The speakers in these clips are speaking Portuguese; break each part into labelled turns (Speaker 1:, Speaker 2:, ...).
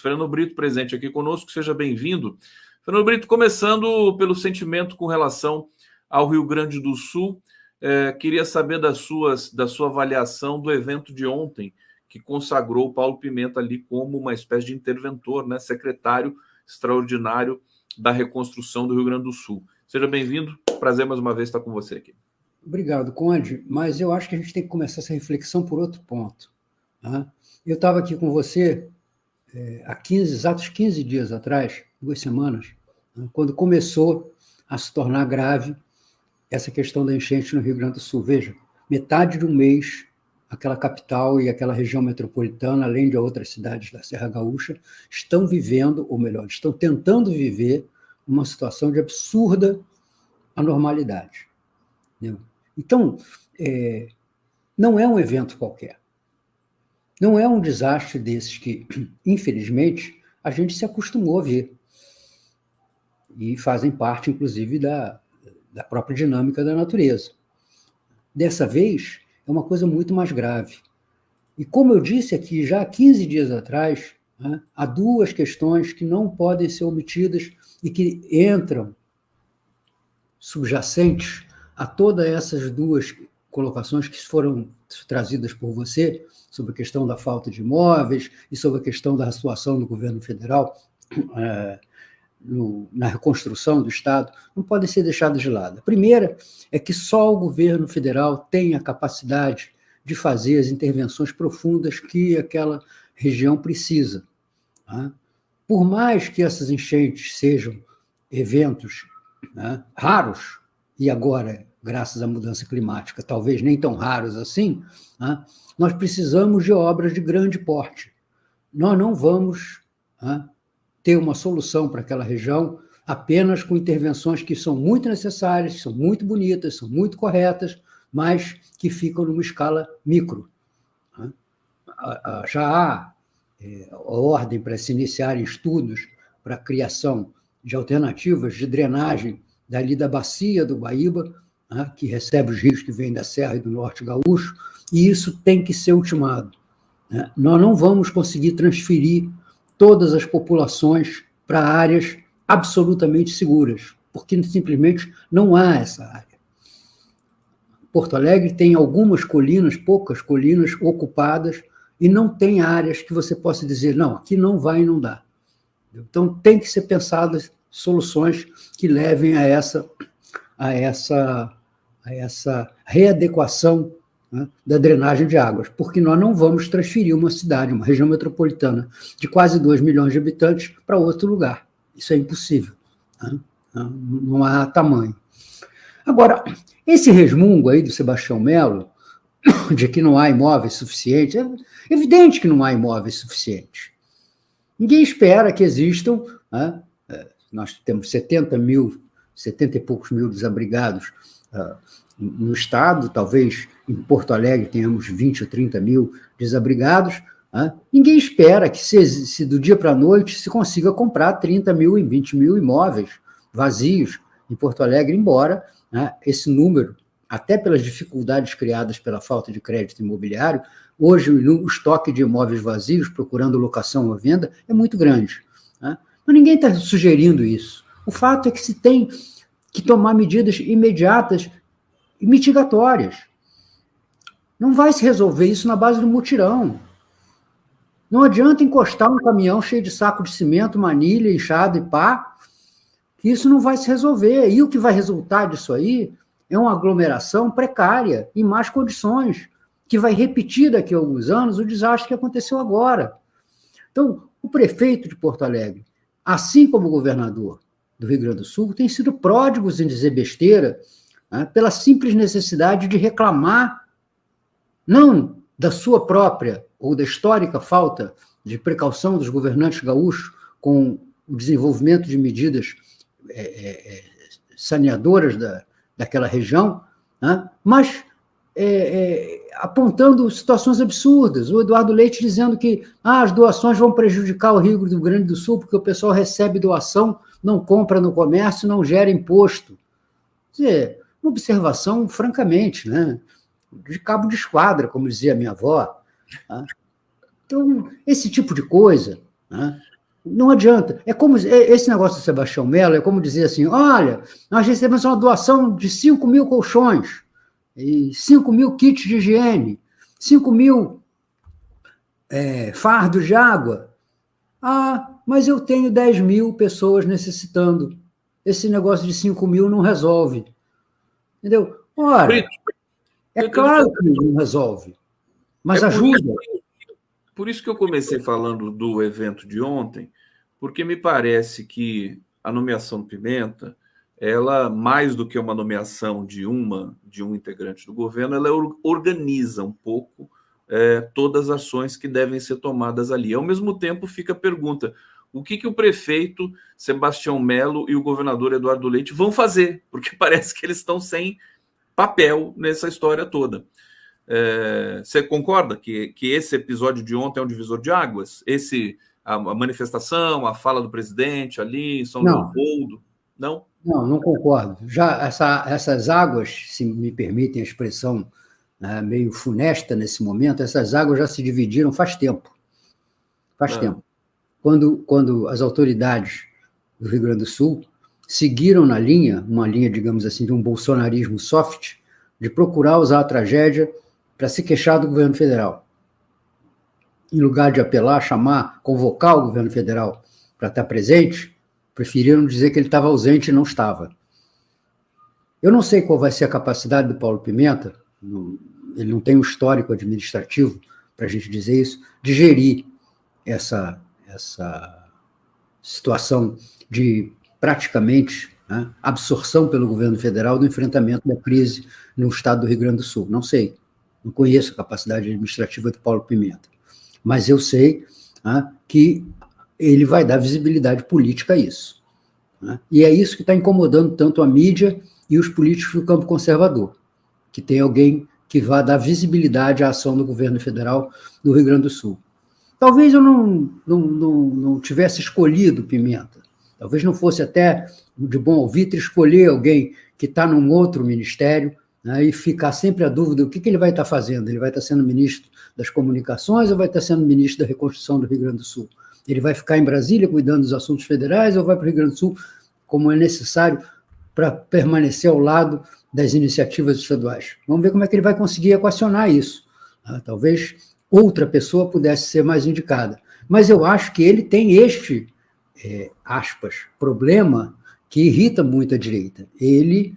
Speaker 1: Fernando Brito presente aqui conosco, seja bem-vindo. Fernando Brito, começando pelo sentimento com relação ao Rio Grande do Sul, queria saber da sua avaliação do evento de ontem, que consagrou o Paulo Pimenta ali como uma espécie de interventor, né, secretário extraordinário da reconstrução do Rio Grande do Sul. Seja bem-vindo, prazer mais uma vez estar com você aqui.
Speaker 2: Obrigado, Conde, mas eu acho que a gente tem que começar essa reflexão por outro ponto. Tá? Eu estava aqui com você há exatos 15 dias atrás, 2 semanas, quando começou a se tornar grave essa questão da enchente no Rio Grande do Sul. Veja, metade de um mês, aquela capital e aquela região metropolitana, além de outras cidades da Serra Gaúcha, estão vivendo, ou melhor, estão tentando viver uma situação de absurda anormalidade. Então, não é um evento qualquer. Não é um desastre desses que, infelizmente, a gente se acostumou a ver. E fazem parte, inclusive, da própria dinâmica da natureza. Dessa vez, é uma coisa muito mais grave. E como eu disse aqui já há 15 dias atrás, há 2 questões que não podem ser omitidas e que entram subjacentes a todas essas 2 colocações que foram trazidas por você sobre a questão da falta de imóveis e sobre a questão da situação do governo federal na reconstrução do Estado, não podem ser deixadas de lado. A primeira é que só o governo federal tem a capacidade de fazer as intervenções profundas que aquela região precisa. Por mais que essas enchentes sejam eventos raros, e agora, graças à mudança climática, talvez nem tão raros assim, nós precisamos de obras de grande porte. Nós não vamos ter uma solução para aquela região apenas com intervenções que são muito necessárias, que são muito bonitas, são muito corretas, mas que ficam numa escala micro. Já há ordem para se iniciarem estudos para a criação de alternativas de drenagem dali da bacia do Guaíba, que recebe os rios que vêm da Serra e do Norte Gaúcho, e isso tem que ser ultimado. Nós não vamos conseguir transferir todas as populações para áreas absolutamente seguras, porque simplesmente não há essa área. Porto Alegre tem algumas colinas, poucas colinas ocupadas, e não tem áreas que você possa dizer, não, aqui não vai inundar. Então, tem que ser pensadas soluções que levem a essa readequação da drenagem de águas, porque nós não vamos transferir uma cidade, uma região metropolitana de quase 2 milhões de habitantes para outro lugar. Isso é impossível. Não há tamanho. Agora, esse resmungo aí do Sebastião Melo, de que não há imóveis suficientes, é evidente que não há imóveis suficientes. Ninguém espera que existam, nós temos 70 e poucos mil desabrigados no Estado, talvez em Porto Alegre tenhamos 20 ou 30 mil desabrigados. Ninguém espera que, se do dia para a noite, se consiga comprar 30 mil e 20 mil imóveis vazios em Porto Alegre, embora esse número, até pelas dificuldades criadas pela falta de crédito imobiliário, hoje o estoque de imóveis vazios, procurando locação ou venda, é muito grande. Mas ninguém está sugerindo isso. O fato é que se tem que tomar medidas imediatas e mitigatórias. Não vai se resolver isso na base do mutirão. Não adianta encostar um caminhão cheio de saco de cimento, manilha, enxada e pá, que isso não vai se resolver. E o que vai resultar disso aí é uma aglomeração precária, em más condições, que vai repetir daqui a alguns anos o desastre que aconteceu agora. Então, o prefeito de Porto Alegre, assim como o governador do Rio Grande do Sul, têm sido pródigos em dizer besteira, pela simples necessidade de reclamar, não da sua própria ou da histórica falta de precaução dos governantes gaúchos com o desenvolvimento de medidas saneadoras daquela região, mas apontando situações absurdas. O Eduardo Leite dizendo que as doações vão prejudicar o Rio Grande do Sul porque o pessoal recebe doação, não compra no comércio, não gera imposto. Quer dizer, uma observação, francamente, de cabo de esquadra, como dizia a minha avó. Então, esse tipo de coisa Não adianta. É como esse negócio do Sebastião Mello, é como dizer assim, olha, nós recebemos uma doação de 5 mil colchões, e 5 mil kits de higiene, 5 mil fardos de água. Ah, mas eu tenho 10 mil pessoas necessitando. Esse negócio de 5 mil não resolve. Entendeu? Ora, é claro que não resolve, mas ajuda.
Speaker 1: Por isso que eu comecei falando do evento de ontem, porque me parece que a nomeação do Pimenta, ela, mais do que uma nomeação de um integrante do governo, ela organiza um pouco todas as ações que devem ser tomadas ali. Ao mesmo tempo, fica a pergunta, o que o prefeito Sebastião Mello e o governador Eduardo Leite vão fazer? Porque parece que eles estão sem papel nessa história toda. Você concorda que esse episódio de ontem é um divisor de águas? A manifestação, a fala do presidente ali em São Leopoldo? Não?
Speaker 2: Não concordo. Já essas águas, se me permitem a expressão meio funesta nesse momento, essas águas já se dividiram faz tempo. Faz tempo. Quando as autoridades do Rio Grande do Sul seguiram na uma linha, digamos assim, de um bolsonarismo soft, de procurar usar a tragédia para se queixar do governo federal. Em lugar de apelar, chamar, convocar o governo federal para estar presente, preferiram dizer que ele estava ausente e não estava. Eu não sei qual vai ser a capacidade do Paulo Pimenta, ele não tem um histórico administrativo, para a gente dizer isso, de gerir essa situação de praticamente absorção pelo governo federal do enfrentamento da crise no estado do Rio Grande do Sul. Não sei, não conheço a capacidade administrativa do Paulo Pimenta, mas eu sei que ele vai dar visibilidade política a isso. E é isso que está incomodando tanto a mídia e os políticos do campo conservador, que tem alguém que vá dar visibilidade à ação do governo federal do Rio Grande do Sul. Talvez eu não tivesse escolhido Pimenta, talvez não fosse até de bom alvitre escolher alguém que está num outro ministério, e ficar sempre a dúvida o que ele vai estar fazendo. Ele vai estar sendo ministro das Comunicações ou vai estar sendo ministro da Reconstrução do Rio Grande do Sul? Ele vai ficar em Brasília cuidando dos assuntos federais ou vai para o Rio Grande do Sul, como é necessário para permanecer ao lado das iniciativas estaduais? Vamos ver como é que ele vai conseguir equacionar isso. Talvez outra pessoa pudesse ser mais indicada. Mas eu acho que ele tem este, aspas, problema que irrita muito a direita. Ele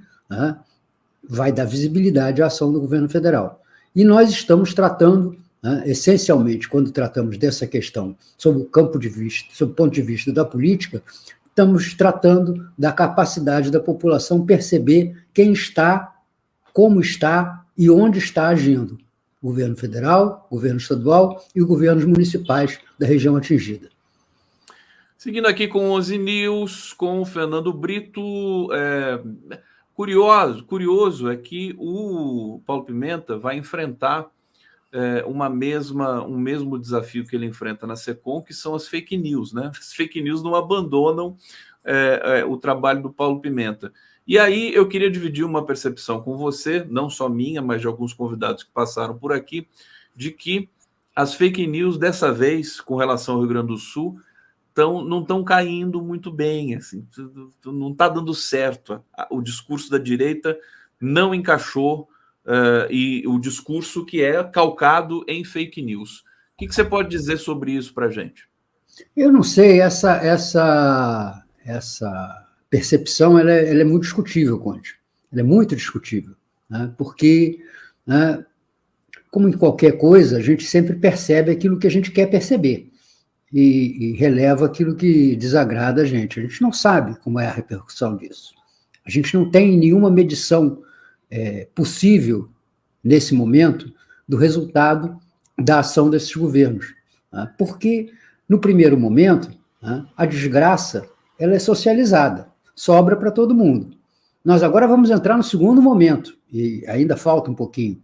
Speaker 2: vai dar visibilidade à ação do governo federal. E nós estamos tratando, essencialmente, quando tratamos dessa questão sob o ponto de vista da política, estamos tratando da capacidade da população perceber quem está, como está e onde está agindo. O governo federal, o governo estadual e os governos municipais da região atingida.
Speaker 1: Seguindo aqui com 11 News, com o Fernando Brito, curioso é que o Paulo Pimenta vai enfrentar um mesmo desafio que ele enfrenta na SECOM, que são as fake news, né? As fake news não abandonam o trabalho do Paulo Pimenta. E aí eu queria dividir uma percepção com você, não só minha, mas de alguns convidados que passaram por aqui, de que as fake news dessa vez, com relação ao Rio Grande do Sul, não estão caindo muito bem, assim, não está dando certo. O discurso da direita não encaixou, e o discurso que é calcado em fake news. O que você pode dizer sobre isso para a gente?
Speaker 2: Eu não sei, essa percepção ela é muito discutível, Conde. Ela é muito discutível, porque, como em qualquer coisa, a gente sempre percebe aquilo que a gente quer perceber e releva aquilo que desagrada a gente. A gente não sabe como é a repercussão disso. A gente não tem nenhuma medição possível, nesse momento, do resultado da ação desses governos. Porque, no primeiro momento, a desgraça ela é socializada, sobra para todo mundo. Nós agora vamos entrar no segundo momento, e ainda falta um pouquinho,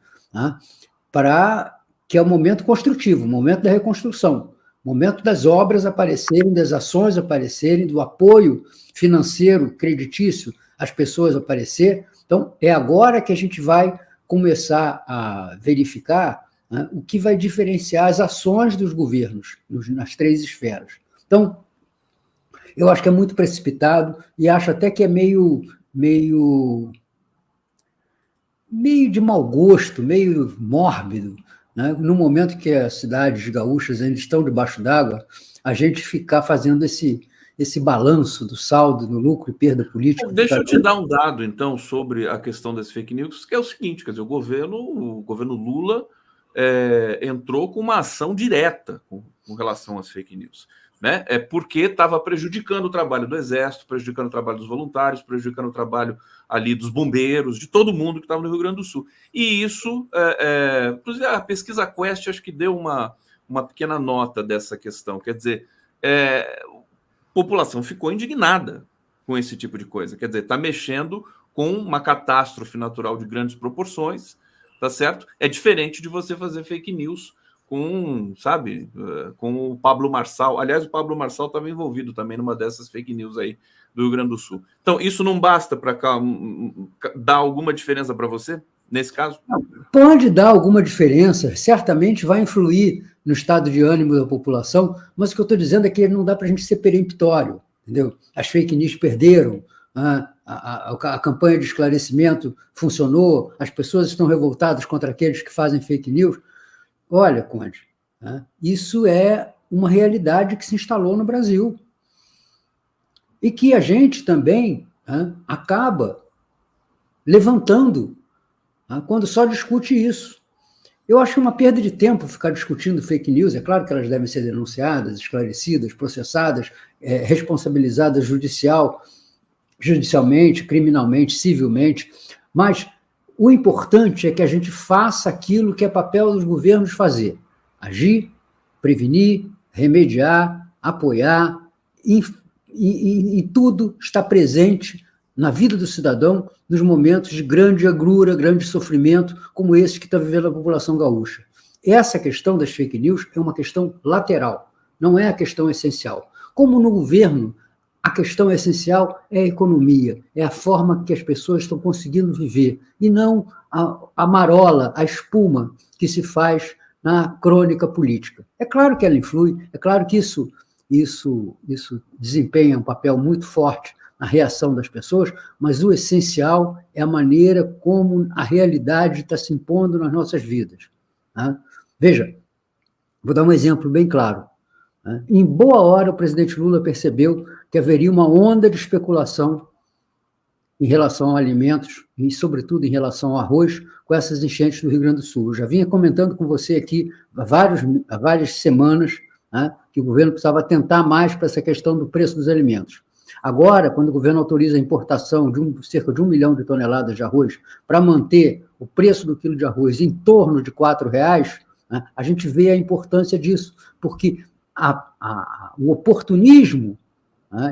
Speaker 2: que é o momento construtivo, o momento da reconstrução, o momento das obras aparecerem, das ações aparecerem, do apoio financeiro, creditício, às pessoas aparecer. Então, é agora que a gente vai começar a verificar o que vai diferenciar as ações dos governos nas três esferas. Então, Eu acho que é muito precipitado e acho até que é meio de mau gosto, meio mórbido, né? No momento que as cidades gaúchas ainda estão debaixo d'água, a gente ficar fazendo esse balanço do saldo no lucro e perda política.
Speaker 1: Deixa eu te dar um dado, então, sobre a questão das fake news, que é o seguinte, quer dizer, o governo Lula entrou com uma ação direta com relação às fake news, né? É porque estava prejudicando o trabalho do Exército, prejudicando o trabalho dos voluntários, prejudicando o trabalho ali dos bombeiros, de todo mundo que estava no Rio Grande do Sul. E isso, inclusive a pesquisa Quest, acho que deu uma pequena nota dessa questão, quer dizer, a população ficou indignada com esse tipo de coisa. Quer dizer, está mexendo com uma catástrofe natural de grandes proporções, tá certo? É diferente de você fazer fake news com, sabe, com o Pablo Marçal. Aliás, o Pablo Marçal estava envolvido também numa dessas fake news aí do Rio Grande do Sul. Então, isso não basta para dar alguma diferença para você, nesse caso?
Speaker 2: Pode dar alguma diferença, certamente vai influir no estado de ânimo da população, mas o que eu estou dizendo é que não dá para a gente ser peremptório, entendeu? As fake news perderam, a campanha de esclarecimento funcionou, as pessoas estão revoltadas contra aqueles que fazem fake news. Olha, Conde, isso é uma realidade que se instalou no Brasil e que a gente também acaba levantando quando só discute isso. Eu acho uma perda de tempo ficar discutindo fake news. É claro que elas devem ser denunciadas, esclarecidas, processadas, responsabilizadas judicialmente, criminalmente, civilmente, mas o importante é que a gente faça aquilo que é papel dos governos fazer: agir, prevenir, remediar, apoiar, e tudo está presente na vida do cidadão nos momentos de grande agrura, grande sofrimento, como esse que está vivendo a população gaúcha. Essa questão das fake news é uma questão lateral, não é a questão essencial. Como no governo, a questão essencial é a economia, é a forma que as pessoas estão conseguindo viver, e não a marola, a espuma que se faz na crônica política. É claro que ela influi, é claro que isso desempenha um papel muito forte na reação das pessoas, mas o essencial é a maneira como a realidade está se impondo nas nossas vidas. Veja, vou dar um exemplo bem claro. Em boa hora, o presidente Lula percebeu que haveria uma onda de especulação em relação a alimentos e, sobretudo, em relação ao arroz, com essas enchentes do Rio Grande do Sul. Eu já vinha comentando com você aqui há várias semanas que o governo precisava atentar mais para essa questão do preço dos alimentos. Agora, quando o governo autoriza a importação de cerca de 1 milhão de toneladas de arroz para manter o preço do quilo de arroz em torno de R$4, a gente vê a importância disso, porque o oportunismo,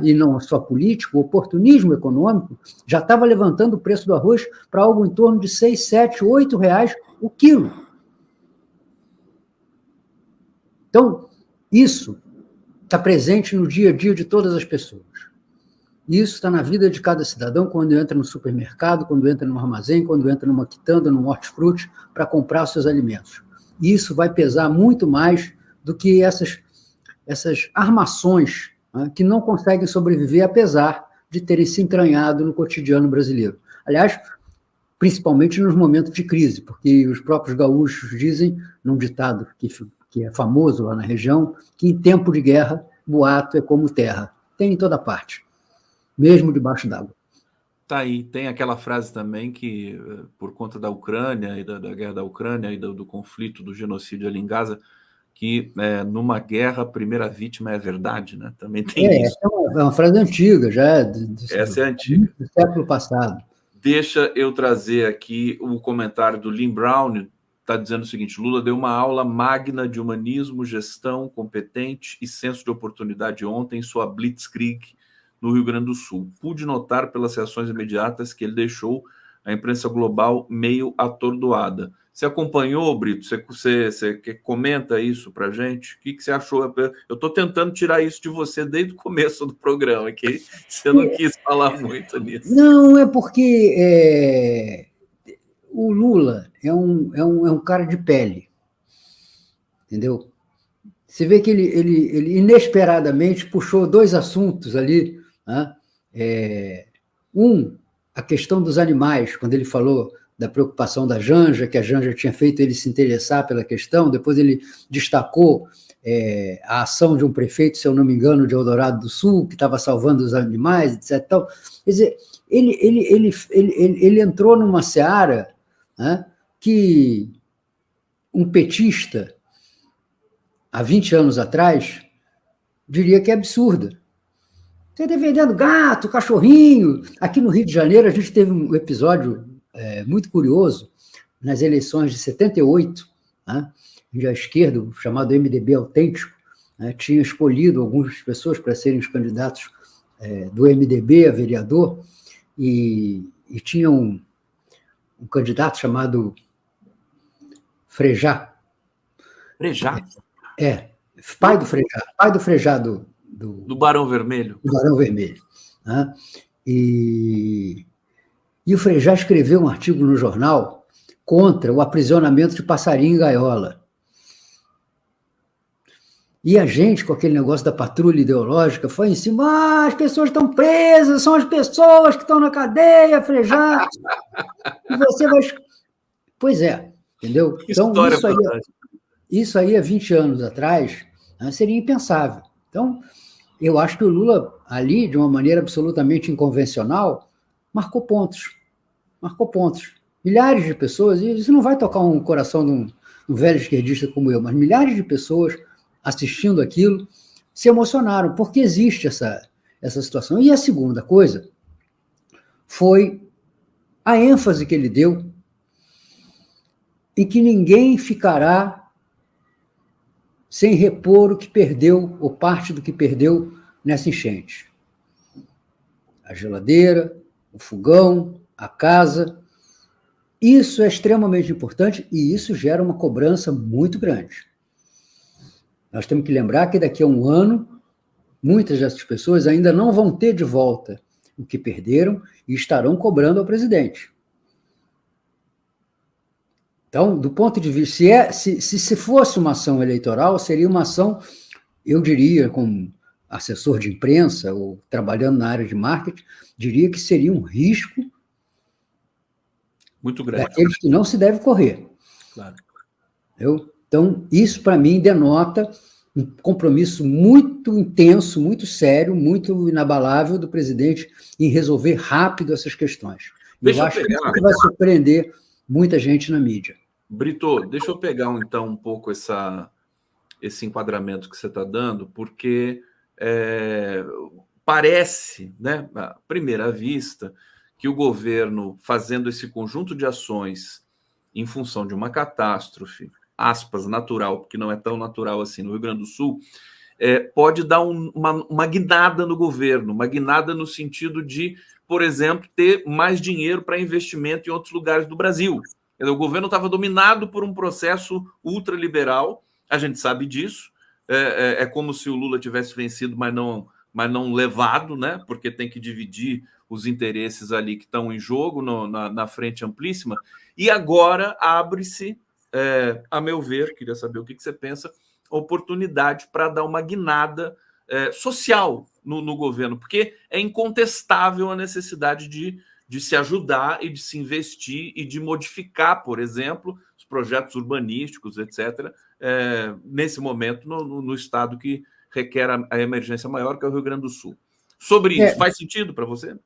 Speaker 2: e não só político, o oportunismo econômico já estava levantando o preço do arroz para algo em torno de R$6, R$7, R$8 o quilo. Então, isso está presente no dia a dia de todas as pessoas. Isso está na vida de cada cidadão quando entra no supermercado, quando entra no armazém, quando entra numa quitanda, num hortifruti, para comprar os seus alimentos. E isso vai pesar muito mais do que essas armações que não conseguem sobreviver, apesar de terem se entranhado no cotidiano brasileiro. Aliás, principalmente nos momentos de crise, porque os próprios gaúchos dizem, num ditado que é famoso lá na região, que em tempo de guerra, boato é como terra. Tem em toda parte, mesmo debaixo d'água.
Speaker 1: Tá aí, tem aquela frase também que, por conta da Ucrânia e da guerra da Ucrânia e do conflito, do genocídio ali em Gaza, que numa guerra a primeira vítima é a verdade, né? Também tem isso.
Speaker 2: É uma frase antiga, já
Speaker 1: Essa é antiga.
Speaker 2: Do século passado.
Speaker 1: Deixa eu trazer aqui o comentário do Lynn Brown, está dizendo o seguinte: Lula deu uma aula magna de humanismo, gestão competente e senso de oportunidade ontem em sua Blitzkrieg no Rio Grande do Sul. Pude notar pelas reações imediatas que ele deixou a imprensa global meio atordoada. Você acompanhou, Brito? Você comenta isso para a gente? O que você achou? Eu estou tentando tirar isso de você desde o começo do programa, que você não quis falar muito nisso.
Speaker 2: Não, é porque o Lula é um cara de pele, entendeu? Você vê que ele inesperadamente puxou dois assuntos ali, né? A questão dos animais, quando ele falou da preocupação da Janja, que a Janja tinha feito ele se interessar pela questão, depois ele destacou a ação de um prefeito, se eu não me engano, de Eldorado do Sul, que estava salvando os animais, etc. Então, quer dizer, ele entrou numa seara, né, que um petista, há 20 anos atrás, diria que é absurda. Você está vendendo gato, cachorrinho. Aqui no Rio de Janeiro, a gente teve um episódio muito curioso, nas eleições de 78, né, onde a esquerda, chamado MDB autêntico, né, tinha escolhido algumas pessoas para serem os candidatos do MDB a vereador, e tinha um candidato chamado Frejá.
Speaker 1: Frejá?
Speaker 2: Pai do Frejá do
Speaker 1: Barão Vermelho.
Speaker 2: Do Barão Vermelho. Né? E o Frejá escreveu um artigo no jornal contra o aprisionamento de passarinho em gaiola. E a gente, com aquele negócio da patrulha ideológica, foi em cima, as pessoas estão presas, são as pessoas que estão na cadeia, Frejá. E você vai... Pois é, entendeu? Então, isso aí há 20 anos atrás, né, seria impensável. Então, eu acho que o Lula, ali, de uma maneira absolutamente inconvencional, marcou pontos. Milhares de pessoas, e isso não vai tocar um coração de um velho esquerdista como eu, mas milhares de pessoas assistindo aquilo se emocionaram, porque existe essa situação. E a segunda coisa foi a ênfase que ele deu em que ninguém ficará sem repor o que perdeu, ou parte do que perdeu nessa enchente. A geladeira, o fogão, a casa. Isso é extremamente importante e isso gera uma cobrança muito grande. Nós temos que lembrar que daqui a um ano, muitas dessas pessoas ainda não vão ter de volta o que perderam e estarão cobrando ao presidente. Então, do ponto de vista, se fosse uma ação eleitoral, seria uma ação, eu diria, como assessor de imprensa ou trabalhando na área de marketing, diria que seria um risco
Speaker 1: muito grande,
Speaker 2: daqueles que não se deve correr.
Speaker 1: Claro.
Speaker 2: Então, isso para mim denota um compromisso muito intenso, muito sério, muito inabalável do presidente em resolver rápido essas questões. Eu acho que isso vai surpreender muita gente na mídia.
Speaker 1: Brito, deixa eu pegar então um pouco esse enquadramento que você está dando, porque parece, né, à primeira vista, que o governo, fazendo esse conjunto de ações em função de uma catástrofe, aspas, natural, porque não é tão natural assim no Rio Grande do Sul, pode dar uma guinada no governo, uma guinada no sentido de, por exemplo, ter mais dinheiro para investimento em outros lugares do Brasil. O governo estava dominado por um processo ultraliberal, a gente sabe disso, é como se o Lula tivesse vencido, mas não levado, né? Porque tem que dividir os interesses ali que estão em jogo na frente amplíssima, e agora abre-se, a meu ver, queria saber o que você pensa, oportunidade para dar uma guinada social no governo, porque é incontestável a necessidade de se ajudar e de se investir e de modificar, por exemplo, os projetos urbanísticos, etc., nesse momento no estado que requer a emergência maior, que é o Rio Grande do Sul. Sobre isso, faz sentido para você?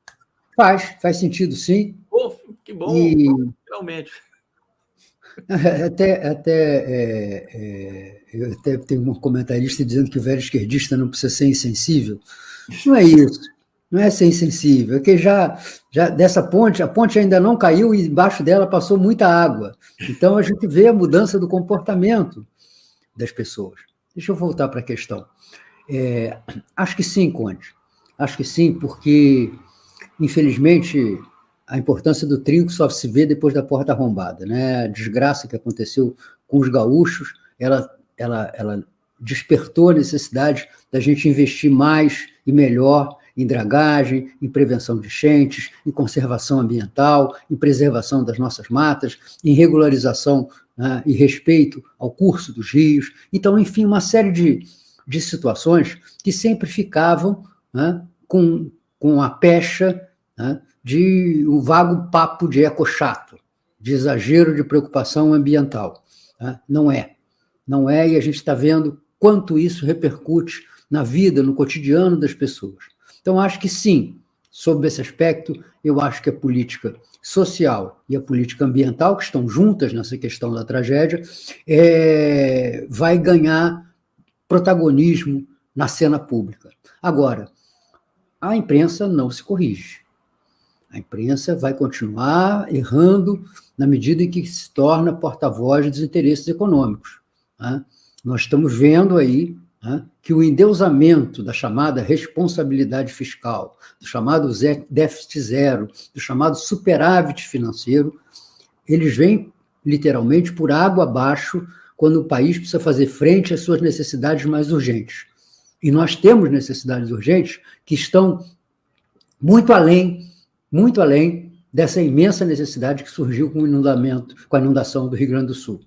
Speaker 2: Faz sentido, sim.
Speaker 1: Oh, que bom, finalmente.
Speaker 2: Eu até tenho um comentarista dizendo que o velho esquerdista não precisa ser insensível. Não é isso. Não é ser insensível. É que já dessa ponte, a ponte ainda não caiu e embaixo dela passou muita água. Então, a gente vê a mudança do comportamento das pessoas. Deixa eu voltar para a questão. Acho que sim, Conde. Acho que sim, porque, infelizmente, a importância do trinco só se vê depois da porta arrombada, né? A desgraça que aconteceu com os gaúchos, ela despertou a necessidade da gente investir mais e melhor em dragagem, em prevenção de enchentes, em conservação ambiental, em preservação das nossas matas, em regularização né, e respeito ao curso dos rios. Então, enfim, uma série de situações que sempre ficavam, né, com a pecha, né, de um vago papo de ecochato, de exagero de preocupação ambiental. Né? Não é. Não é, e a gente está vendo quanto isso repercute na vida, no cotidiano das pessoas. Então, acho que sim, sob esse aspecto, eu acho que a política social e a política ambiental, que estão juntas nessa questão da tragédia, vai ganhar protagonismo na cena pública. Agora, a imprensa não se corrige. A imprensa vai continuar errando na medida em que se torna porta-voz dos interesses econômicos. Né? Nós estamos vendo aí, né, que o endeusamento da chamada responsabilidade fiscal, do chamado déficit zero, do chamado superávit financeiro, eles vêm literalmente por água abaixo quando o país precisa fazer frente às suas necessidades mais urgentes. E nós temos necessidades urgentes que estão muito além dessa imensa necessidade que surgiu com a inundação do Rio Grande do Sul.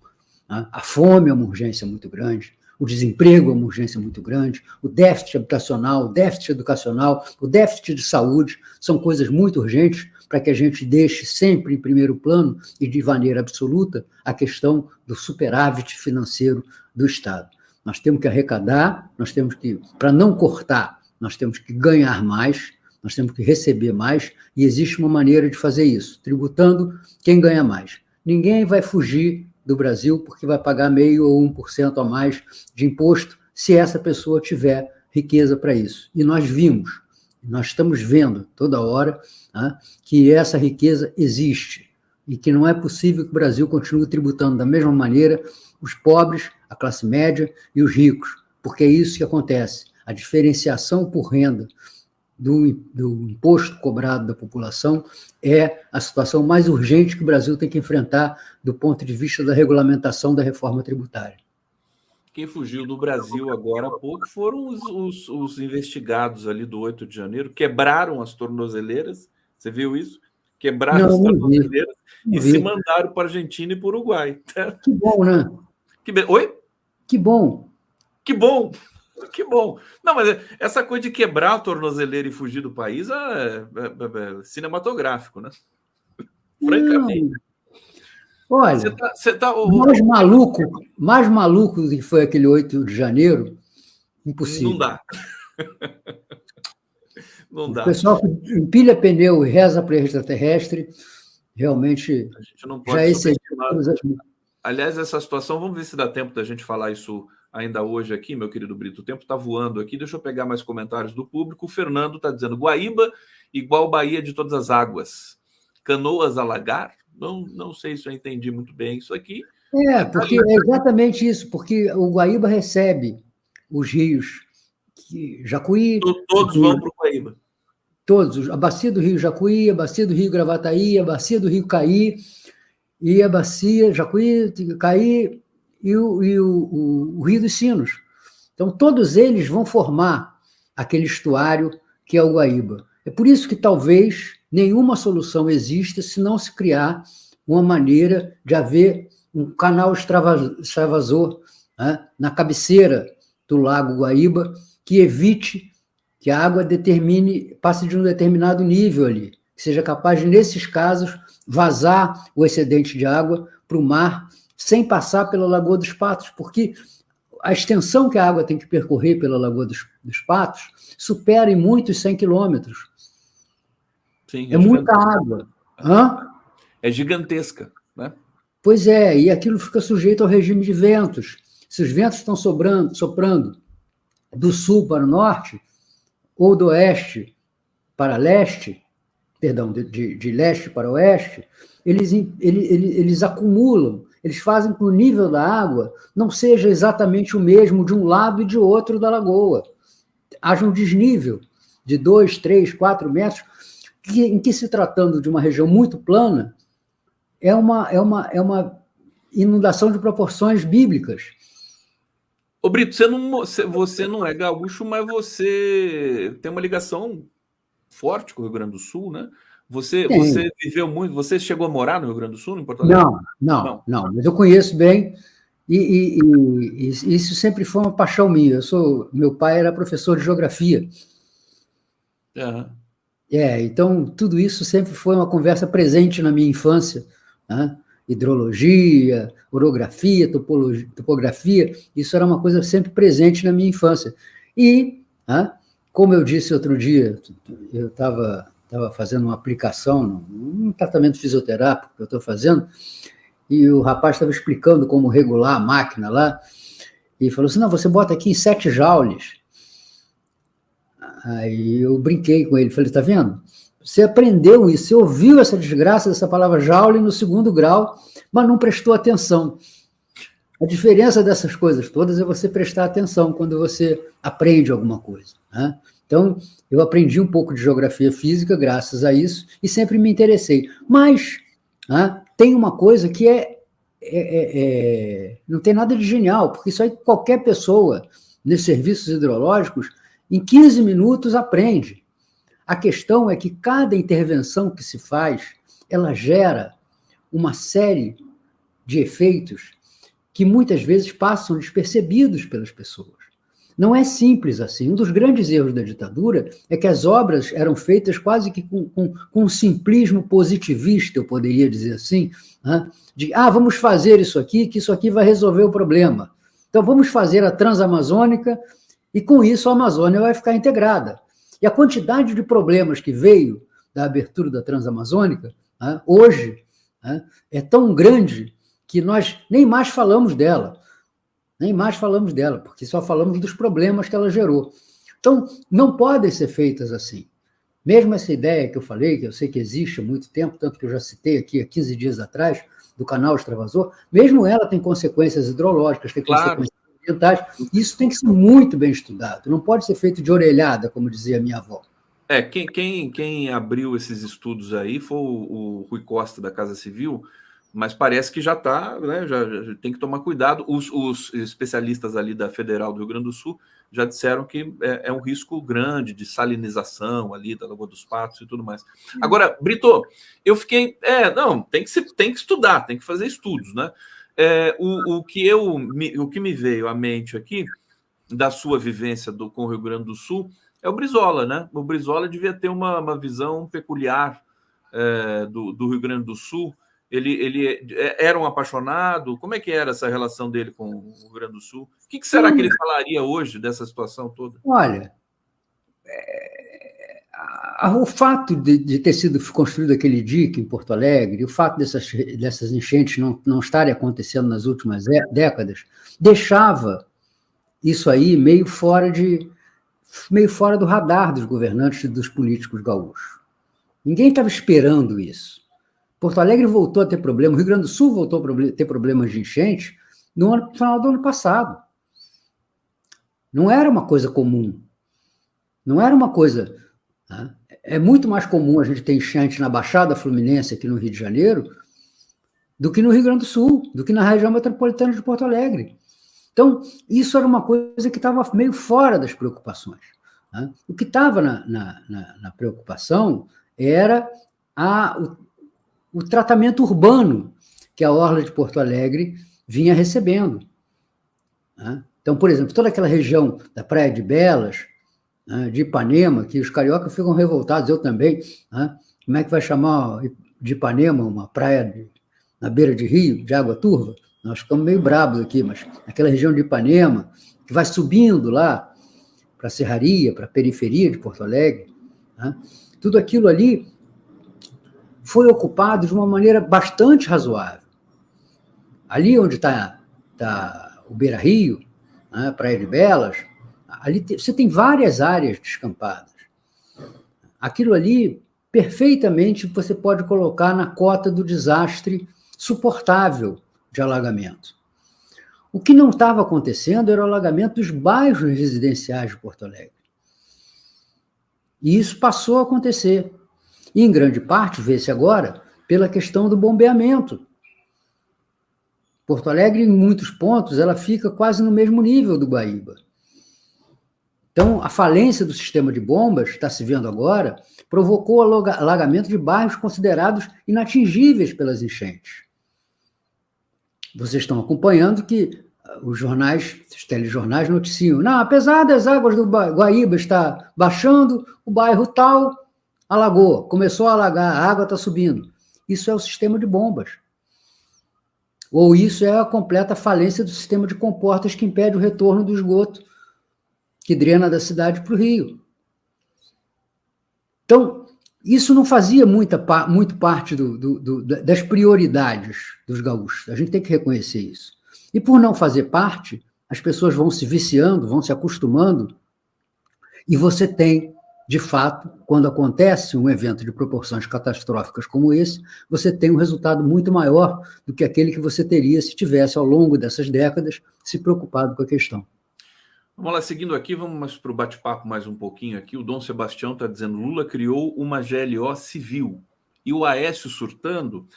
Speaker 2: A fome é uma urgência muito grande, o desemprego é uma urgência muito grande, o déficit habitacional, o déficit educacional, o déficit de saúde, são coisas muito urgentes para que a gente deixe sempre em primeiro plano e de maneira absoluta a questão do superávit financeiro do Estado. Nós temos que arrecadar, para não cortar, nós temos que ganhar mais, nós temos que receber mais, e existe uma maneira de fazer isso, tributando quem ganha mais. Ninguém vai fugir do Brasil porque vai pagar 0,5% ou 1% a mais de imposto se essa pessoa tiver riqueza para isso. E nós estamos vendo toda hora, né, que essa riqueza existe e que não é possível que o Brasil continue tributando da mesma maneira os pobres, a classe média e os ricos, porque é isso que acontece. A diferenciação por renda do imposto cobrado da população é a situação mais urgente que o Brasil tem que enfrentar do ponto de vista da regulamentação da reforma tributária.
Speaker 1: Quem fugiu do Brasil agora há pouco foram os investigados ali do 8 de janeiro, quebraram as tornozeleiras, você viu isso? Quebraram as tornozeleiras e se mandaram para a Argentina e para o Uruguai.
Speaker 2: Que bom, né?
Speaker 1: Oi?
Speaker 2: Que bom.
Speaker 1: Que bom. Que bom. Não, mas essa coisa de quebrar a tornozeleira e fugir do país é cinematográfico, né? Francamente.
Speaker 2: Olha, mais maluco do que foi aquele 8 de janeiro, impossível.
Speaker 1: Não dá. Não dá.
Speaker 2: O pessoal que empilha pneu e reza para extraterrestre, realmente
Speaker 1: a gente não pode
Speaker 2: subestimar.
Speaker 1: Aliás, essa situação, vamos ver se dá tempo da gente falar isso ainda hoje aqui, meu querido Brito. O tempo está voando aqui. Deixa eu pegar mais comentários do público. O Fernando está dizendo: Guaíba igual Baía de Todas as Águas. Canoas alagar? Não sei se eu entendi muito bem isso aqui.
Speaker 2: Porque é exatamente isso, porque o Guaíba recebe os rios Jacuí.
Speaker 1: Todos vão para o Guaíba.
Speaker 2: Todos. A bacia do Rio Jacuí, a bacia do Rio Gravataí, a bacia do Rio Caí, e a bacia Jacuí, Caí e o Rio dos Sinos. Então, todos eles vão formar aquele estuário que é o Guaíba. É por isso que talvez nenhuma solução exista se não se criar uma maneira de haver um canal extravasor, né, na cabeceira do Lago Guaíba, que evite que a água passe de um determinado nível ali, que seja capaz de, nesses casos, vazar o excedente de água para o mar sem passar pela Lagoa dos Patos, porque a extensão que a água tem que percorrer pela Lagoa dos Patos supera em muitos 100 quilômetros.
Speaker 1: Sim,
Speaker 2: é muita água.
Speaker 1: É gigantesca, né?
Speaker 2: Pois é, e aquilo fica sujeito ao regime de ventos. Se os ventos estão soprando do sul para o norte, ou do oeste para leste, perdão, de leste para oeste, eles acumulam, eles fazem com que o nível da água não seja exatamente o mesmo de um lado e de outro da lagoa. Haja um desnível de 2, 3, 4 metros, em que, se tratando de uma região muito plana, é uma inundação de proporções bíblicas.
Speaker 1: Ô Brito, você não é gaúcho, mas você tem uma ligação forte com o Rio Grande do Sul, né? Você
Speaker 2: Tem.
Speaker 1: viveu muito, você chegou a morar no Rio Grande do Sul, em Porto Alegre?
Speaker 2: Não, mas eu conheço bem, e isso sempre foi uma paixão minha. Meu pai era professor de geografia.
Speaker 1: Uhum.
Speaker 2: Então tudo isso sempre foi uma conversa presente na minha infância, né? Hidrologia, orografia, topografia, isso era uma coisa sempre presente na minha infância. E, né, como eu disse outro dia, eu estava fazendo uma aplicação, um tratamento fisioterápico que eu estou fazendo, e o rapaz estava explicando como regular a máquina lá, e falou assim, não, você bota aqui em 7 joules. Aí eu brinquei com ele, falei, tá vendo? Você aprendeu isso, você ouviu essa desgraça dessa palavra joule no 2º grau, mas não prestou atenção. A diferença dessas coisas todas é você prestar atenção quando você aprende alguma coisa, né? Então, eu aprendi um pouco de geografia física graças a isso e sempre me interessei. Mas, né, tem uma coisa que não tem nada de genial, porque isso aí qualquer pessoa nesses serviços hidrológicos, em 15 minutos aprende. A questão é que cada intervenção que se faz, ela gera uma série de efeitos que muitas vezes passam despercebidos pelas pessoas. Não é simples assim. Um dos grandes erros da ditadura é que as obras eram feitas quase que com um simplismo positivista, eu poderia dizer assim, né? De, vamos fazer isso aqui, que isso aqui vai resolver o problema. Então, vamos fazer a Transamazônica e, com isso, a Amazônia vai ficar integrada. E a quantidade de problemas que veio da abertura da Transamazônica, né, hoje, né, é tão grande que nós nem mais falamos dela. Nem mais falamos dela, porque só falamos dos problemas que ela gerou. Então, não podem ser feitas assim. Mesmo essa ideia que eu falei, que eu sei que existe há muito tempo, tanto que eu já citei aqui há 15 dias atrás, do canal Extravasor, mesmo ela tem consequências hidrológicas, tem consequências ambientais. Isso tem que ser muito bem estudado. Não pode ser feito de orelhada, como dizia a minha avó.
Speaker 1: Quem abriu esses estudos aí foi o Rui Costa, da Casa Civil, mas parece que já está, né, já tem que tomar cuidado. Os especialistas ali da Federal do Rio Grande do Sul já disseram que é um risco grande de salinização ali da Lagoa dos Patos e tudo mais. Agora, Brito, eu fiquei... tem que estudar, tem que fazer estudos, né? O que me veio à mente aqui, da sua vivência com o Rio Grande do Sul, é o Brizola, né? O Brizola devia ter uma visão peculiar do Rio Grande do Sul. Ele era um apaixonado? Como é que era essa relação dele com o Rio Grande do Sul? O que será que ele falaria hoje dessa situação toda?
Speaker 2: Olha, o fato de ter sido construído aquele dique em Porto Alegre, o fato dessas enchentes não estarem acontecendo nas últimas décadas, deixava isso aí meio fora do radar dos governantes e dos políticos gaúchos. Ninguém estava esperando isso. Porto Alegre voltou a ter problema, o Rio Grande do Sul voltou a ter problemas de enchente no final do ano passado. Não era uma coisa comum. Não era uma coisa... Né? É muito mais comum a gente ter enchente na Baixada Fluminense, aqui no Rio de Janeiro, do que no Rio Grande do Sul, do que na região metropolitana de Porto Alegre. Então, isso era uma coisa que estava meio fora das preocupações. Né? O que estava na preocupação era o tratamento urbano que a Orla de Porto Alegre vinha recebendo. Né? Então, por exemplo, toda aquela região da Praia de Belas, né, de Ipanema, que os cariocas ficam revoltados, eu também. Né? Como é que vai chamar de Ipanema uma praia na beira de rio, de água turva? Nós ficamos meio bravos aqui, mas aquela região de Ipanema, que vai subindo lá para a Serraria, para a periferia de Porto Alegre, né? Tudo aquilo ali foi ocupado de uma maneira bastante razoável. Ali onde está o Beira-Rio, né, Praia de Belas, ali você tem várias áreas descampadas. Aquilo ali, perfeitamente, você pode colocar na cota do desastre suportável de alagamento. O que não estava acontecendo era o alagamento dos bairros residenciais de Porto Alegre. E isso passou a acontecer. E, em grande parte, vê-se agora, pela questão do bombeamento. Porto Alegre, em muitos pontos, ela fica quase no mesmo nível do Guaíba. Então, a falência do sistema de bombas, está se vendo agora, provocou o alagamento de bairros considerados inatingíveis pelas enchentes. Vocês estão acompanhando que os jornais, os telejornais noticiam, não, apesar das águas do Guaíba estar baixando, o bairro tal alagou, começou a alagar, a água está subindo. Isso é o sistema de bombas. Ou isso é a completa falência do sistema de comportas que impede o retorno do esgoto que drena da cidade para o rio. Então, isso não fazia muito parte das prioridades dos gaúchos. A gente tem que reconhecer isso. E por não fazer parte, as pessoas vão se viciando, vão se acostumando, e você tem, de fato, quando acontece um evento de proporções catastróficas como esse, você tem um resultado muito maior do que aquele que você teria se tivesse, ao longo dessas décadas, se preocupado com a questão.
Speaker 1: Vamos lá, seguindo aqui, vamos para o bate-papo mais um pouquinho aqui. O Dom Sebastião está dizendo, Lula criou uma GLO civil. E o Aécio surtando,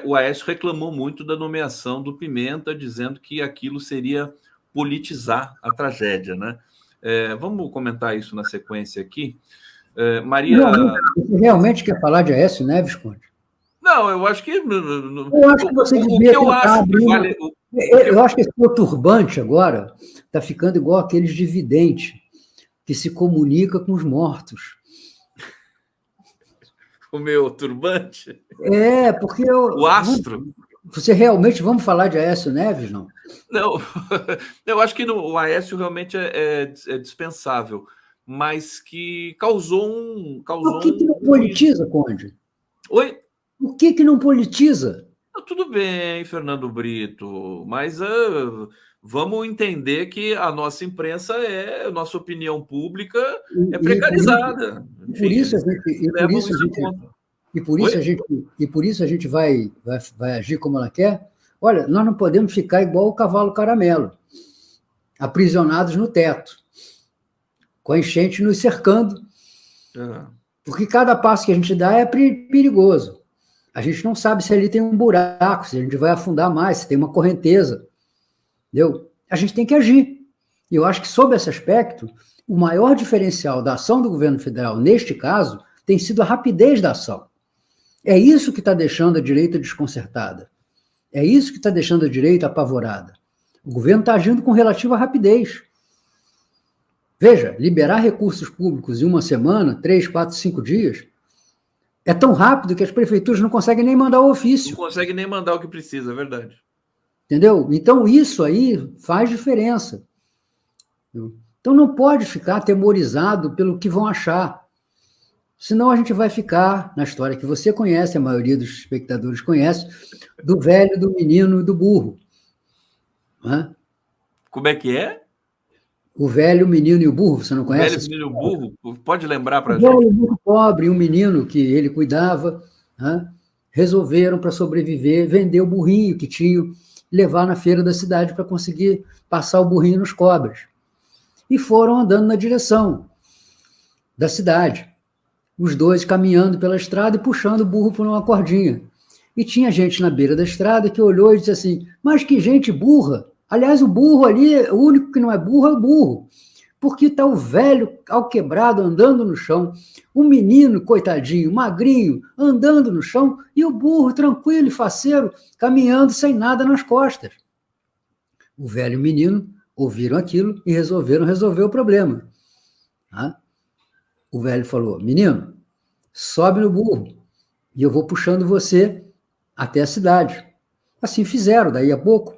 Speaker 1: o Aécio reclamou muito da nomeação do Pimenta, dizendo que aquilo seria politizar a tragédia, né? Vamos comentar isso na sequência aqui. Maria...
Speaker 2: Você realmente quer falar de Aécio Neves, Conde?
Speaker 1: Não, eu acho que...
Speaker 2: Eu acho que você devia tentar abrir uma... Eu acho que esse meu turbante agora está ficando igual aqueles de vidente, que se comunica com os mortos.
Speaker 1: O meu turbante?
Speaker 2: Porque
Speaker 1: o astro?
Speaker 2: Você realmente... Vamos falar de Aécio Neves, não?
Speaker 1: Não, eu acho que o Aécio realmente é dispensável, mas que causou um...
Speaker 2: O que não politiza, Conde?
Speaker 1: Oi?
Speaker 2: O que não politiza?
Speaker 1: Tudo bem, Fernando Brito, mas vamos entender que a nossa imprensa a nossa opinião pública é precarizada.
Speaker 2: Por isso a gente vai agir como ela quer. Olha, nós não podemos ficar igual o cavalo caramelo, aprisionados no teto, com a enchente nos cercando, porque cada passo que a gente dá é perigoso. A gente não sabe se ali tem um buraco, se a gente vai afundar mais, se tem uma correnteza. Entendeu? A gente tem que agir. E eu acho que, sob esse aspecto, o maior diferencial da ação do governo federal, neste caso, tem sido a rapidez da ação. É isso que está deixando a direita desconcertada. É isso que está deixando a direita apavorada. O governo está agindo com relativa rapidez. Veja, liberar recursos públicos em uma semana, 3, 4, 5 dias... é tão rápido que as prefeituras não conseguem nem mandar o ofício.
Speaker 1: Não conseguem nem mandar o que precisa, é verdade.
Speaker 2: Entendeu? Então, isso aí faz diferença. Então, não pode ficar atemorizado pelo que vão achar. Senão, a gente vai ficar na história que você conhece, a maioria dos espectadores conhece, do velho, do menino e do burro. Não?
Speaker 1: Como é que é?
Speaker 2: O velho, o menino e o burro, você não conhece?
Speaker 1: O velho, menino e o burro? Pode lembrar para a
Speaker 2: gente? O
Speaker 1: velho,
Speaker 2: burro pobre e um menino que ele cuidava, resolveram, para sobreviver, vender o burrinho que tinham, levar na feira da cidade para conseguir passar o burrinho nos cobras. E foram andando na direção da cidade. Os dois caminhando pela estrada e puxando o burro por uma cordinha. E tinha gente na beira da estrada que olhou e disse assim, mas que gente burra! Aliás, o burro ali, o único que não é burro é o burro, porque está o velho alquebrado andando no chão, o menino, coitadinho, magrinho, andando no chão, e o burro tranquilo e faceiro, caminhando sem nada nas costas. O velho e o menino ouviram aquilo e resolveram resolver o problema. O velho falou, menino, sobe no burro, e eu vou puxando você até a cidade. Assim fizeram, daí a pouco...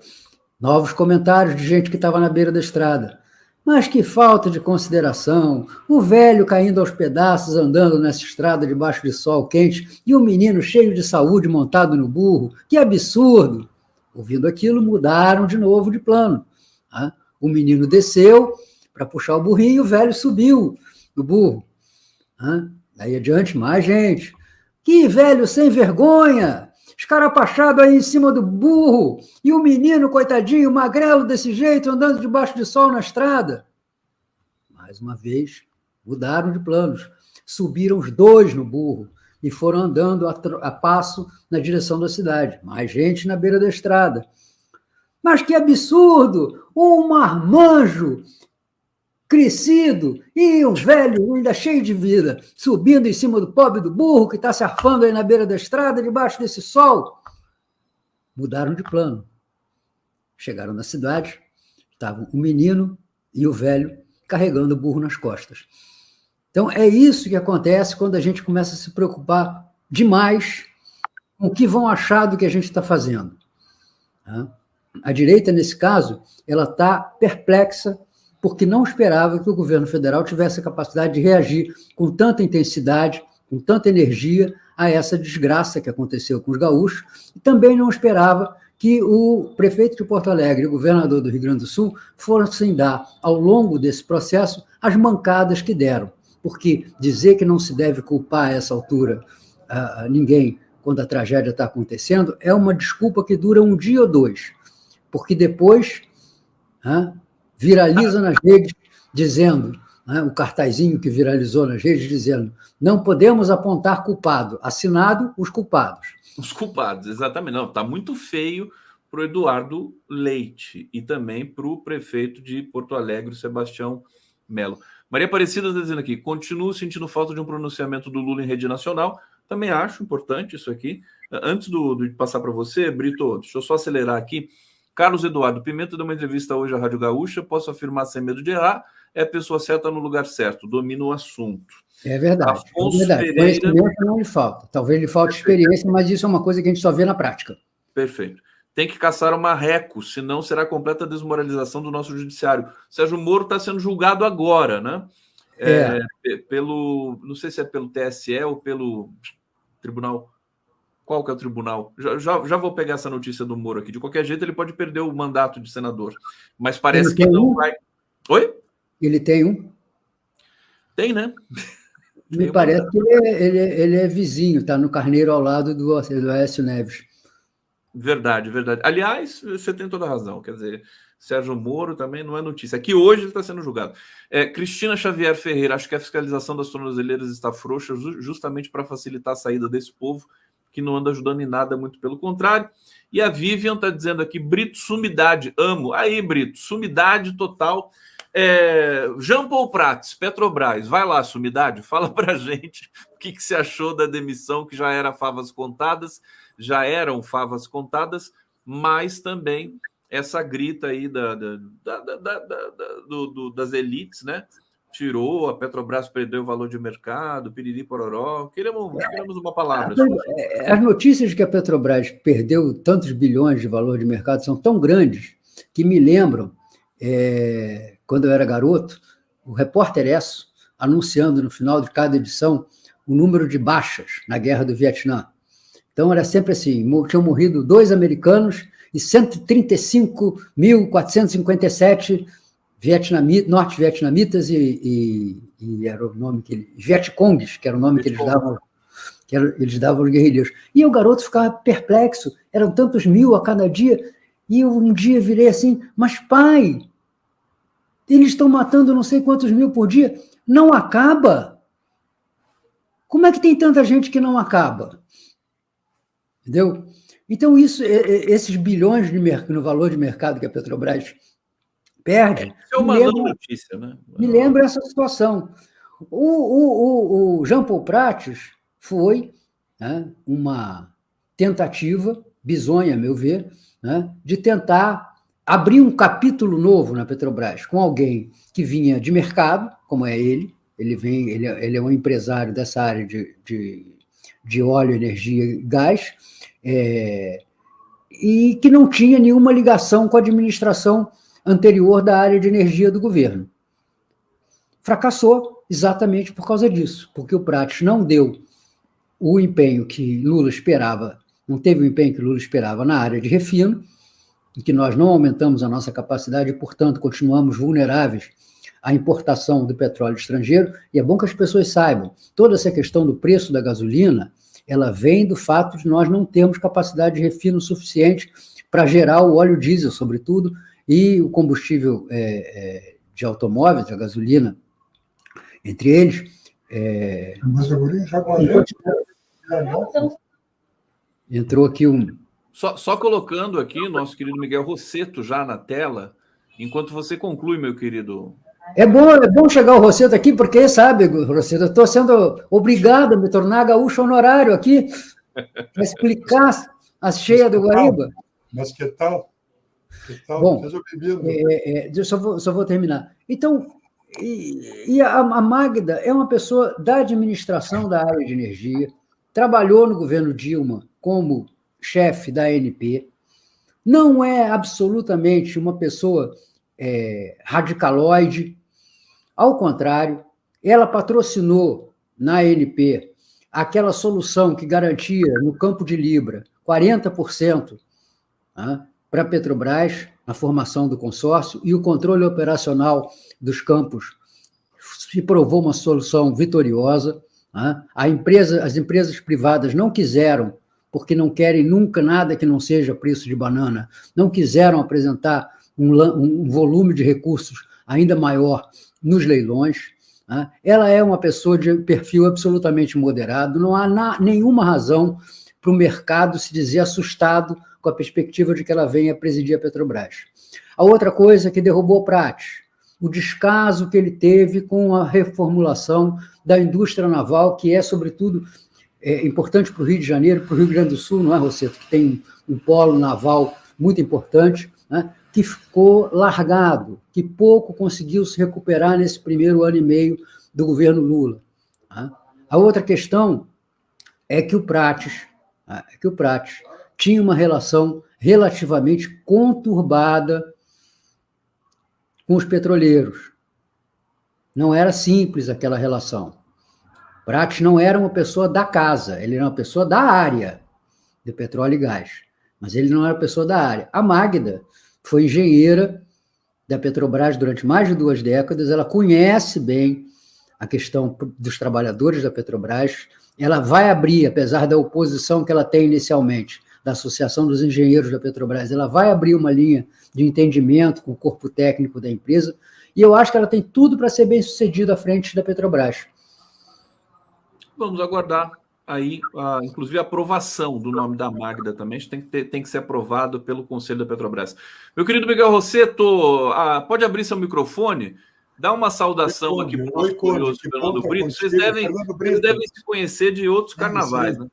Speaker 2: novos comentários de gente que estava na beira da estrada. Mas que falta de consideração! O velho caindo aos pedaços, andando nessa estrada debaixo de sol quente, e o menino cheio de saúde montado no burro. Que absurdo! Ouvindo aquilo, mudaram de novo de plano. O menino desceu para puxar o burrinho, o velho subiu no burro. Daí adiante, mais gente. Que velho sem vergonha! Escarapachado aí em cima do burro, e o menino, coitadinho, magrelo desse jeito, andando debaixo de sol na estrada. Mais uma vez, mudaram de planos. Subiram os dois no burro e foram andando a passo na direção da cidade. Mais gente na beira da estrada. Mas que absurdo! Um marmanjo crescido, e um velho ainda cheio de vida, subindo em cima do pobre do burro que está se arfando aí na beira da estrada, debaixo desse sol. Mudaram de plano. Chegaram na cidade, estavam o menino e o velho carregando o burro nas costas. Então, é isso que acontece quando a gente começa a se preocupar demais com o que vão achar do que a gente está fazendo. A direita, nesse caso, ela está perplexa porque não esperava que o governo federal tivesse a capacidade de reagir com tanta intensidade, com tanta energia a essa desgraça que aconteceu com os gaúchos, e também não esperava que o prefeito de Porto Alegre e o governador do Rio Grande do Sul fossem dar, ao longo desse processo, as mancadas que deram. Porque dizer que não se deve culpar a essa altura a ninguém quando a tragédia está acontecendo é uma desculpa que dura um dia ou dois, porque depois viraliza nas redes dizendo, o cartazinho que viralizou nas redes dizendo, não podemos apontar culpado, assinado os culpados.
Speaker 1: Os culpados, exatamente. Não, está muito feio para o Eduardo Leite e também para o prefeito de Porto Alegre, Sebastião Melo. Maria Aparecida está dizendo aqui, continuo sentindo falta de um pronunciamento do Lula em rede nacional. Também acho importante isso aqui. Antes de passar para você, Brito, deixa eu só acelerar aqui. Carlos Eduardo Pimenta deu uma entrevista hoje à Rádio Gaúcha, posso afirmar sem medo de errar, é a pessoa certa no lugar certo, domina o assunto.
Speaker 2: É verdade.
Speaker 1: Afonso
Speaker 2: é verdade.
Speaker 1: Pereira...
Speaker 2: Conhecimento não lhe falta. Talvez lhe falte experiência, mas isso é uma coisa que a gente só vê na prática.
Speaker 1: Perfeito. Tem que caçar o marreco, senão será completa desmoralização do nosso judiciário. Sérgio Moro está sendo julgado agora, né? Não sei se é pelo TSE ou pelo Tribunal. Qual que é o tribunal? Já vou pegar essa notícia do Moro aqui. De qualquer jeito, ele pode perder o mandato de senador. Mas parece que não vai. Oi?
Speaker 2: Ele tem um?
Speaker 1: Tem, né?
Speaker 2: Me parece que ele é vizinho, está no Carneiro ao lado do Aécio Neves.
Speaker 1: Verdade, verdade. Aliás, você tem toda a razão. Quer dizer, Sérgio Moro também não é notícia. Aqui hoje ele está sendo julgado. Cristina Xavier Ferreira, acho que a fiscalização das tornozeleiras está frouxa justamente para facilitar a saída desse povo que não anda ajudando em nada, muito pelo contrário. E a Vivian está dizendo aqui, Brito, sumidade, amo. Aí, Brito, sumidade total. Jean Paul Prats, Petrobras, vai lá, sumidade, fala pra gente o que você achou da demissão, que já eram favas contadas, mas também essa grita aí das elites, né? Tirou, a Petrobras perdeu o valor de mercado, piriri pororó. Queremos uma palavra.
Speaker 2: As notícias de que a Petrobras perdeu tantos bilhões de valor de mercado são tão grandes que me lembram, quando eu era garoto, o Repórter Esso anunciando no final de cada edição o número de baixas na Guerra do Vietnã. Então era sempre assim, tinham morrido 2 americanos e 135.457 norte-vietnamitas e era o nome que Vietcongues, que era o nome que eles davam aos guerrilheiros. E o garoto ficava perplexo, eram tantos mil a cada dia, e eu um dia virei assim, mas pai, eles estão matando não sei quantos mil por dia, não acaba? Como é que tem tanta gente que não acaba? Entendeu? Então, esses bilhões no valor de mercado que a Petrobras perde, me lembra essa situação. O Jean Paul Prats foi uma tentativa, bizonha, a meu ver, de tentar abrir um capítulo novo na Petrobras com alguém que vinha de mercado, como é ele é um empresário dessa área de óleo, energia e gás, e que não tinha nenhuma ligação com a administração anterior da área de energia do governo. Fracassou exatamente por causa disso, porque o Prats não deu o empenho que Lula esperava, não teve o empenho que Lula esperava na área de refino, em que nós não aumentamos a nossa capacidade e, portanto, continuamos vulneráveis à importação do petróleo estrangeiro. E é bom que as pessoas saibam, toda essa questão do preço da gasolina, ela vem do fato de nós não termos capacidade de refino suficiente para gerar o óleo diesel, sobretudo, e o combustível de automóveis, a gasolina, entre eles. Entrou aqui um...
Speaker 1: Só colocando aqui o nosso querido Miguel Rosseto já na tela, enquanto você conclui, meu querido
Speaker 2: É bom chegar o Rosseto aqui, porque, sabe, Rosseto, eu estou sendo obrigado a me tornar gaúcho honorário aqui para explicar as cheias do Guaíba.
Speaker 3: Mas que tal? Que tal?
Speaker 2: Bom, só vou terminar. Então, a Magda é uma pessoa da administração da área de energia, trabalhou no governo Dilma como chefe da ANP, não é absolutamente uma pessoa radicaloide, ao contrário, ela patrocinou na ANP aquela solução que garantia no campo de Libra 40% para a Petrobras, na formação do consórcio, e o controle operacional dos campos se provou uma solução vitoriosa. As empresas privadas não quiseram, porque não querem nunca nada que não seja preço de banana, não quiseram apresentar um volume de recursos ainda maior nos leilões. Ela é uma pessoa de perfil absolutamente moderado, não há nenhuma razão para o mercado se dizer assustado com a perspectiva de que ela venha presidir a Petrobras. A outra coisa que derrubou Prates, o descaso que ele teve com a reformulação da indústria naval, que é, sobretudo, importante para o Rio de Janeiro, para o Rio Grande do Sul, não é, Rosseto? Que tem um polo naval muito importante, né? Que ficou largado, que pouco conseguiu se recuperar nesse primeiro ano e meio do governo Lula. A outra questão é que o Prates tinha uma relação relativamente conturbada com os petroleiros. Não era simples aquela relação. Prates não era uma pessoa da casa, ele era uma pessoa da área de petróleo e gás, mas ele não era pessoa da área. A Magda foi engenheira da Petrobras durante mais de 2 décadas, ela conhece bem a questão dos trabalhadores da Petrobras, ela vai abrir, apesar da oposição que ela tem inicialmente, da Associação dos Engenheiros da Petrobras, ela vai abrir uma linha de entendimento com o corpo técnico da empresa, e eu acho que ela tem tudo para ser bem-sucedida à frente da Petrobras.
Speaker 1: Vamos aguardar aí, inclusive, a aprovação do nome da Magda também. Tem que ser aprovado pelo Conselho da Petrobras. Meu querido Miguel Rosseto, pode abrir seu microfone? Dá uma saudação aqui para o nosso curioso Fernando Brito. Vocês devem se conhecer de outros carnavais, né?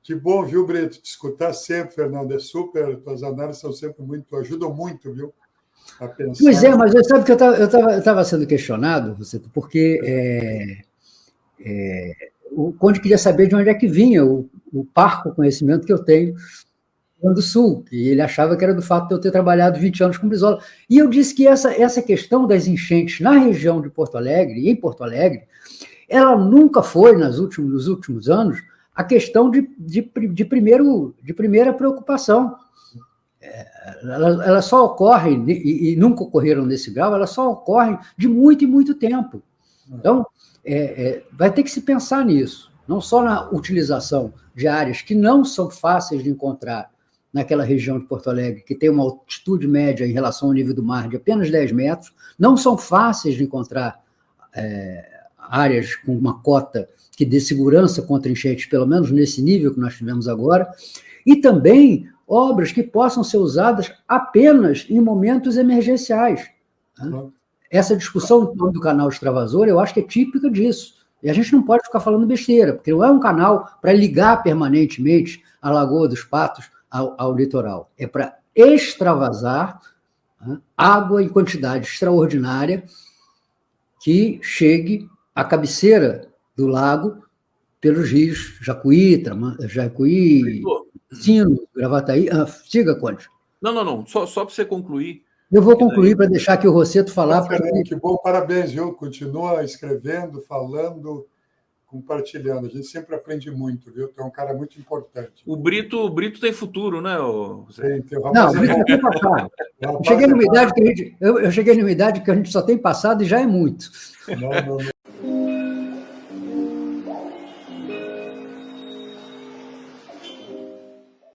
Speaker 3: Que bom, viu, Brito? Te escutar sempre, Fernando. É super, tuas análises são sempre ajudam muito, viu? A pensar.
Speaker 2: Pois é, mas sabe que eu estava sendo questionado, Rosseto, porque o Conde queria saber de onde é que vinha o parco conhecimento que eu tenho no Rio Grande do Sul, e ele achava que era do fato de eu ter trabalhado 20 anos com Brizola. E eu disse que essa questão das enchentes na região de Porto Alegre, e em Porto Alegre, ela nunca foi, nos últimos anos, a questão de primeira preocupação. Elas só ocorrem, e nunca ocorreram nesse grau, elas só ocorrem de muito e muito tempo. Então, vai ter que se pensar nisso, não só na utilização de áreas que não são fáceis de encontrar naquela região de Porto Alegre, que tem uma altitude média em relação ao nível do mar de apenas 10 metros, não são fáceis de encontrar áreas com uma cota que dê segurança contra enchentes, pelo menos nesse nível que nós tivemos agora, e também obras que possam ser usadas apenas em momentos emergenciais. Essa discussão do canal extravasor, eu acho que é típica disso. E a gente não pode ficar falando besteira, porque não é um canal para ligar permanentemente a Lagoa dos Patos ao litoral. É para extravasar água em quantidade extraordinária que chegue à cabeceira do lago pelos rios Jacuí, Sino, Gravataí. Siga, Conde.
Speaker 1: Não. Só para você concluir.
Speaker 2: Eu vou concluir para deixar aqui o Rosseto falar.
Speaker 3: Fernando, que bom, parabéns, viu? Continua escrevendo, falando, compartilhando. A gente sempre aprende muito, viu? Tu é um cara muito importante.
Speaker 1: O Brito tem futuro, né?
Speaker 2: Não, o Brito tem passado. Eu cheguei numa idade que a gente só tem passado e já é muito.
Speaker 3: Não.